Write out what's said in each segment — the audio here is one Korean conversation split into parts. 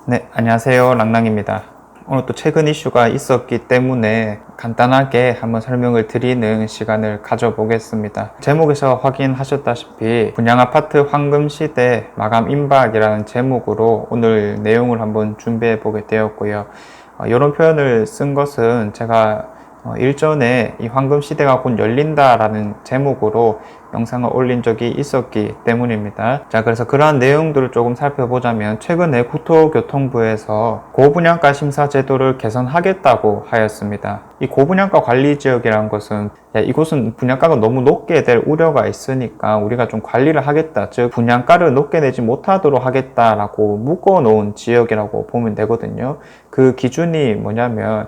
네, 안녕하세요. 랑랑입니다. 오늘 또 최근 이슈가 있었기 때문에 간단하게 한번 설명을 드리는 시간을 가져보겠습니다. 제목에서 확인하셨다시피 분양아파트 황금시대 마감 임박이라는 제목으로 오늘 내용을 한번 준비해 보게 되었고요. 이런 표현을 쓴 것은 제가 일전에 이 황금시대가 곧 열린다라는 제목으로 영상을 올린 적이 있었기 때문입니다. 자, 그래서 그러한 내용들을 조금 살펴보자면 최근에 국토교통부에서 고분양가 심사 제도를 개선하겠다고 하였습니다. 이 고분양가 관리 지역이라는 것은 이곳은 분양가가 너무 높게 될 우려가 있으니까 우리가 좀 관리를 하겠다, 즉 분양가를 높게 내지 못하도록 하겠다라고 묶어 놓은 지역이라고 보면 되거든요. 그 기준이 뭐냐면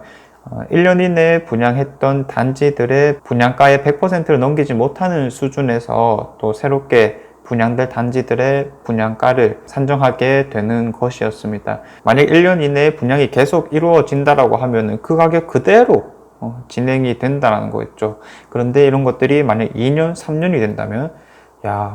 1년 이내에 분양했던 단지들의 분양가의 100%를 넘기지 못하는 수준에서 또 새롭게 분양될 단지들의 분양가를 산정하게 되는 것이었습니다. 만약 1년 이내에 분양이 계속 이루어진다라고 하면 그 가격 그대로 진행이 된다는 거겠죠. 그런데 이런 것들이 만약 2년, 3년이 된다면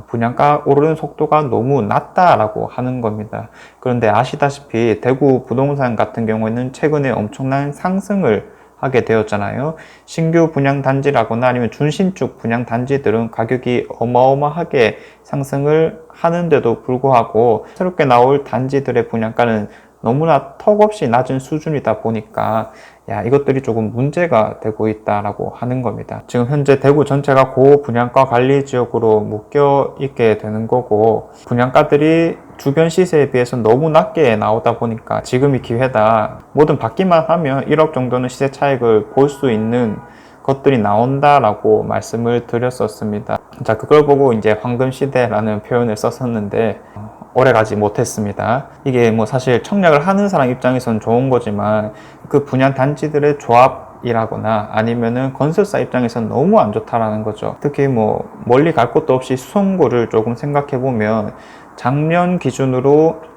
분양가 오르는 속도가 너무 낮다라고 하는 겁니다. 그런데 아시다시피 대구 부동산 같은 경우에는 최근에 엄청난 상승을 하게 되었잖아요. 신규 분양 단지라거나 아니면 준신축 분양 단지들은 가격이 어마어마하게 상승을 하는데도 불구하고 새롭게 나올 단지들의 분양가는 너무나 턱없이 낮은 수준이다 보니까 이것들이 조금 문제가 되고 있다라고 하는 겁니다. 지금 현재 대구 전체가 고분양가 관리 지역으로 묶여 있게 되는 거고, 분양가들이 주변 시세에 비해서 너무 낮게 나오다 보니까 지금이 기회다. 뭐든 받기만 하면 1억 정도는 시세 차익을 볼 수 있는 것들이 나온다라고 말씀을 드렸었습니다. 자, 그걸 보고 이제 황금시대라는 표현을 썼었는데 오래가지 못했습니다. 이게 뭐 사실 청약을 하는 사람 입장에서는 좋은 거지만 그 분양 단지들의 조합이라거나 아니면은 건설사 입장에서는 너무 안 좋다라는 거죠. 특히 뭐 멀리 갈 곳도 없이 수성구를 조금 생각해 보면 작년 기준으로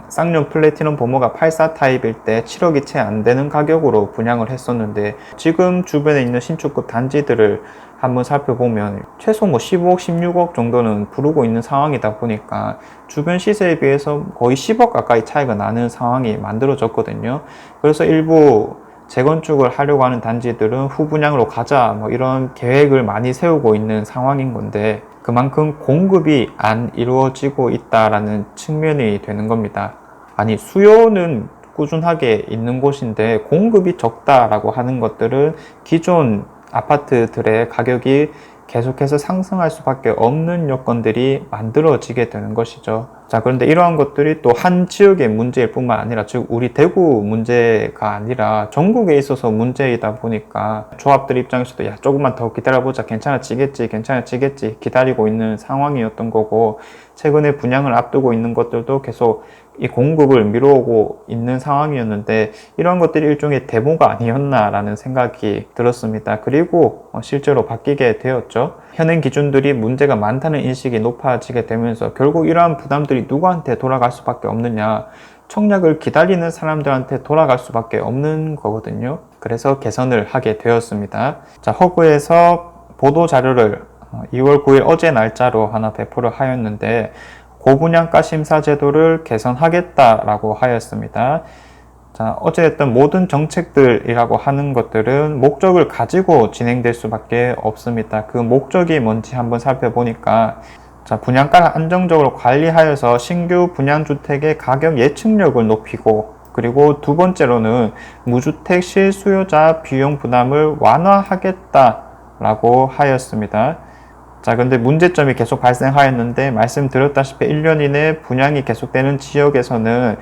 쌍용 플래티넘 보모가 84 타입일 때 7억이 채 안 되는 가격으로 분양을 했었는데 지금 주변에 있는 신축급 단지들을 한번 살펴보면 최소 뭐 15억, 16억 정도는 부르고 있는 상황이다 보니까 주변 시세에 비해서 거의 10억 가까이 차이가 나는 상황이 만들어졌거든요. 그래서 일부 재건축을 하려고 하는 단지들은 후분양으로 가자 뭐 이런 계획을 많이 세우고 있는 상황인 건데 그만큼 공급이 안 이루어지고 있다라는 측면이 되는 겁니다. 아니 수요는 꾸준하게 있는 곳인데 공급이 적다라고 하는 것들은 기존 아파트들의 가격이 계속해서 상승할 수밖에 없는 여건들이 만들어지게 되는 것이죠. 자, 그런데 이러한 것들이 또 한 지역의 문제일 뿐만 아니라, 즉 우리 대구 문제가 아니라 전국에 있어서 문제이다 보니까 조합들 입장에서도 조금만 더 기다려보자, 괜찮아지겠지 기다리고 있는 상황이었던 거고, 최근에 분양을 앞두고 있는 것들도 계속 이 공급을 미뤄오고 있는 상황이었는데 이런 것들이 일종의 데모가 아니었나라는 생각이 들었습니다. 그리고 실제로 바뀌게 되었죠. 현행 기준들이 문제가 많다는 인식이 높아지게 되면서 결국 이러한 부담들이 누구한테 돌아갈 수밖에 없느냐, 청약을 기다리는 사람들한테 돌아갈 수밖에 없는 거거든요. 그래서 개선을 하게 되었습니다. 자, 허브에서 보도 자료를 2월 9일 어제 날짜로 하나 배포를 하였는데 고분양가 심사 제도를 개선하겠다라고 하였습니다. 자, 어쨌든 모든 정책들이라고 하는 것들은 목적을 가지고 진행될 수밖에 없습니다. 그 목적이 뭔지 한번 살펴보니까, 자, 분양가를 안정적으로 관리하여서 신규 분양주택의 가격 예측력을 높이고, 그리고 두 번째로는 무주택 실수요자 비용 부담을 완화하겠다라고 하였습니다. 자, 근데 문제점이 계속 발생하였는데 말씀드렸다시피 1년 이내 분양이 계속되는 지역에서는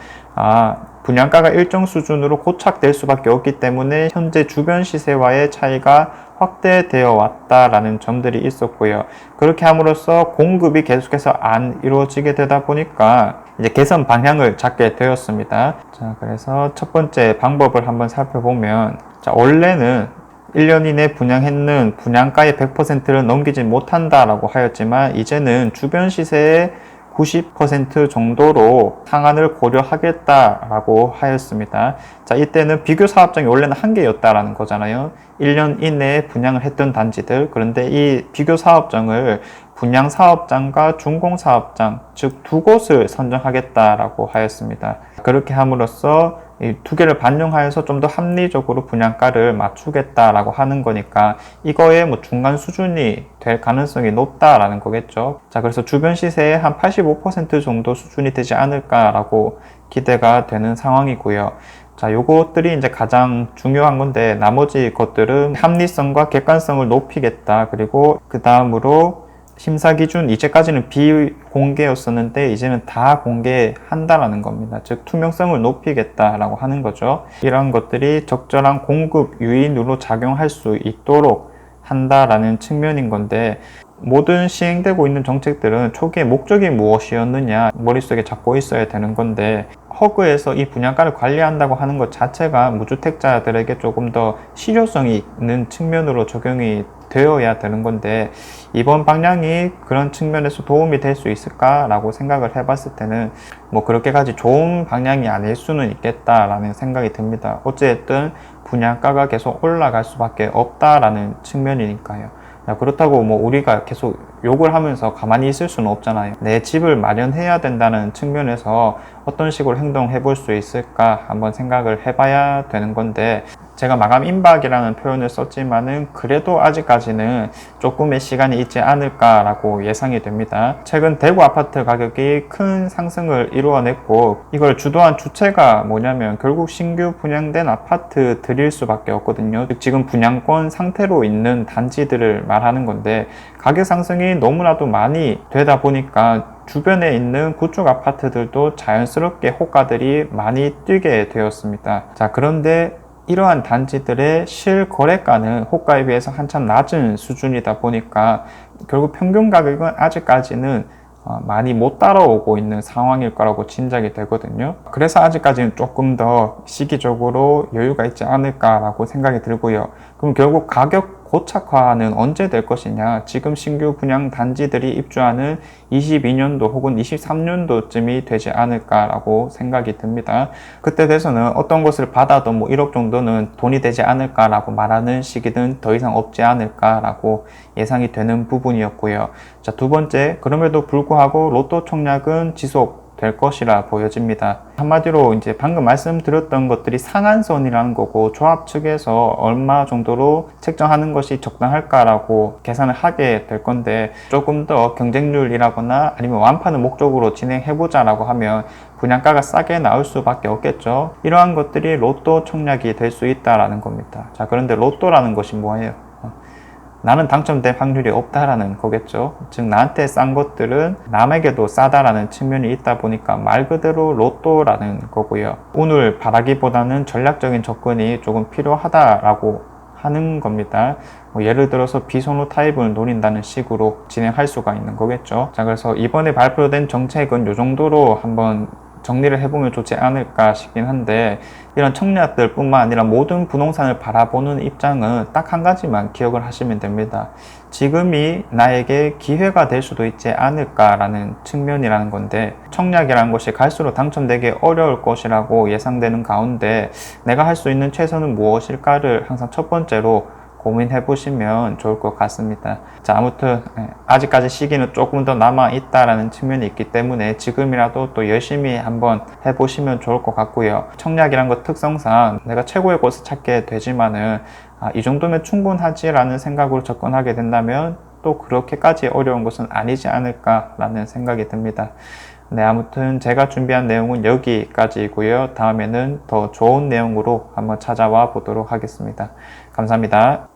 분양가가 일정 수준으로 고착될 수밖에 없기 때문에 현재 주변 시세와의 차이가 확대되어 왔다라는 점들이 있었고요. 그렇게 함으로써 공급이 계속해서 안 이루어지게 되다 보니까 이제 개선 방향을 잡게 되었습니다. 자, 그래서 첫 번째 방법을 한번 살펴보면, 자, 원래는 1년 이내 분양했는 분양가의 100%를 넘기지 못한다라고 하였지만 이제는 주변 시세의 90% 정도로 상한을 고려하겠다라고 하였습니다. 자, 이때는 비교 사업장이 원래는 한 개였다라는 거잖아요. 1년 이내에 분양을 했던 단지들, 그런데 이 비교 사업장을 분양 사업장과 준공 사업장, 즉 두 곳을 선정하겠다라고 하였습니다. 그렇게 함으로써 이 두 개를 반영하여서 좀 더 합리적으로 분양가를 맞추겠다라고 하는 거니까 이거의 뭐 중간 수준이 될 가능성이 높다라는 거겠죠. 자, 그래서 주변 시세의 한 85% 정도 수준이 되지 않을까라고 기대가 되는 상황이고요. 자, 요것들이 이제 가장 중요한 건데, 나머지 것들은 합리성과 객관성을 높이겠다. 그리고 그 다음으로 심사 기준, 이제까지는 비공개였었는데 이제는 다 공개한다라는 겁니다. 즉 투명성을 높이겠다라고 하는 거죠. 이러한 것들이 적절한 공급 유인으로 작용할 수 있도록 한다라는 측면인 건데, 모든 시행되고 있는 정책들은 초기에 목적이 무엇이었느냐 머릿속에 잡고 있어야 되는 건데, 허그에서 이 분양가를 관리한다고 하는 것 자체가 무주택자들에게 조금 더 실효성이 있는 측면으로 적용이 되어야 되는 건데, 이번 방향이 그런 측면에서 도움이 될 수 있을까라고 생각을 해봤을 때는 뭐 그렇게까지 좋은 방향이 아닐 수는 있겠다라는 생각이 듭니다. 어쨌든 분양가가 계속 올라갈 수밖에 없다라는 측면이니까요. 그렇다고 뭐 우리가 계속 욕을 하면서 가만히 있을 수는 없잖아요. 내 집을 마련해야 된다는 측면에서 어떤 식으로 행동해 볼 수 있을까 한번 생각을 해봐야 되는 건데, 제가 마감 임박이라는 표현을 썼지만은 그래도 아직까지는 조금의 시간이 있지 않을까라고 예상이 됩니다. 최근 대구 아파트 가격이 큰 상승을 이루어냈고, 이걸 주도한 주체가 뭐냐면 결국 신규 분양된 아파트들일 수밖에 없거든요. 즉 지금 분양권 상태로 있는 단지들을 말하는 건데, 가격 상승이 너무나도 많이 되다 보니까 주변에 있는 구축 아파트들도 자연스럽게 호가들이 많이 뛰게 되었습니다. 자, 그런데 이러한 단지들의 실거래가는 호가에 비해서 한참 낮은 수준이다 보니까 결국 평균 가격은 아직까지는 많이 못 따라오고 있는 상황일 거라고 짐작이 되거든요. 그래서 아직까지는 조금 더 시기적으로 여유가 있지 않을까라고 생각이 들고요. 그럼 결국 가격 고착화는 언제 될 것이냐? 지금 신규 분양 단지들이 입주하는 22년도 혹은 23년도쯤이 되지 않을까라고 생각이 듭니다. 그때 돼서는 어떤 것을 받아도 뭐 1억 정도는 돈이 되지 않을까라고 말하는 시기는 더 이상 없지 않을까라고 예상이 되는 부분이었고요. 자, 두 번째, 그럼에도 불구하고 로또 청약은 지속될 것이라 보여집니다. 한마디로 이제 방금 말씀드렸던 것들이 상한선이라는 거고, 조합 측에서 얼마 정도로 책정하는 것이 적당할까라고 계산을 하게 될 건데, 조금 더 경쟁률이라거나 아니면 완파는 목적으로 진행해보자 라고 하면 분양가가 싸게 나올 수밖에 없겠죠. 이러한 것들이 로또 청약이 될 수 있다라는 겁니다. 자, 그런데 로또라는 것이 뭐예요? 나는 당첨될 확률이 없다라는 거겠죠. 즉 나한테 싼 것들은 남에게도 싸다라는 측면이 있다 보니까 말 그대로 로또라는 거고요. 운을 바라기보다는 전략적인 접근이 조금 필요하다라고 하는 겁니다. 뭐 예를 들어서 비선호 타입을 노린다는 식으로 진행할 수가 있는 거겠죠. 자, 그래서 이번에 발표된 정책은 이 정도로 한번 정리를 해보면 좋지 않을까 싶긴 한데, 이런 청약들 뿐만 아니라 모든 부동산을 바라보는 입장은 딱 한 가지만 기억을 하시면 됩니다. 지금이 나에게 기회가 될 수도 있지 않을까라는 측면이라는 건데, 청약이라는 것이 갈수록 당첨되기 어려울 것이라고 예상되는 가운데 내가 할 수 있는 최선은 무엇일까를 항상 첫 번째로 고민해 보시면 좋을 것 같습니다. 자, 아무튼 아직까지 시기는 조금 더 남아 있다라는 측면이 있기 때문에 지금이라도 또 열심히 한번 해보시면 좋을 것 같고요. 청약이란 것 특성상 내가 최고의 곳을 찾게 되지만은 이 정도면 충분하지라는 생각으로 접근하게 된다면 또 그렇게까지 어려운 것은 아니지 않을까라는 생각이 듭니다. 네, 아무튼 제가 준비한 내용은 여기까지이고요. 다음에는 더 좋은 내용으로 한번 찾아와 보도록 하겠습니다. 감사합니다.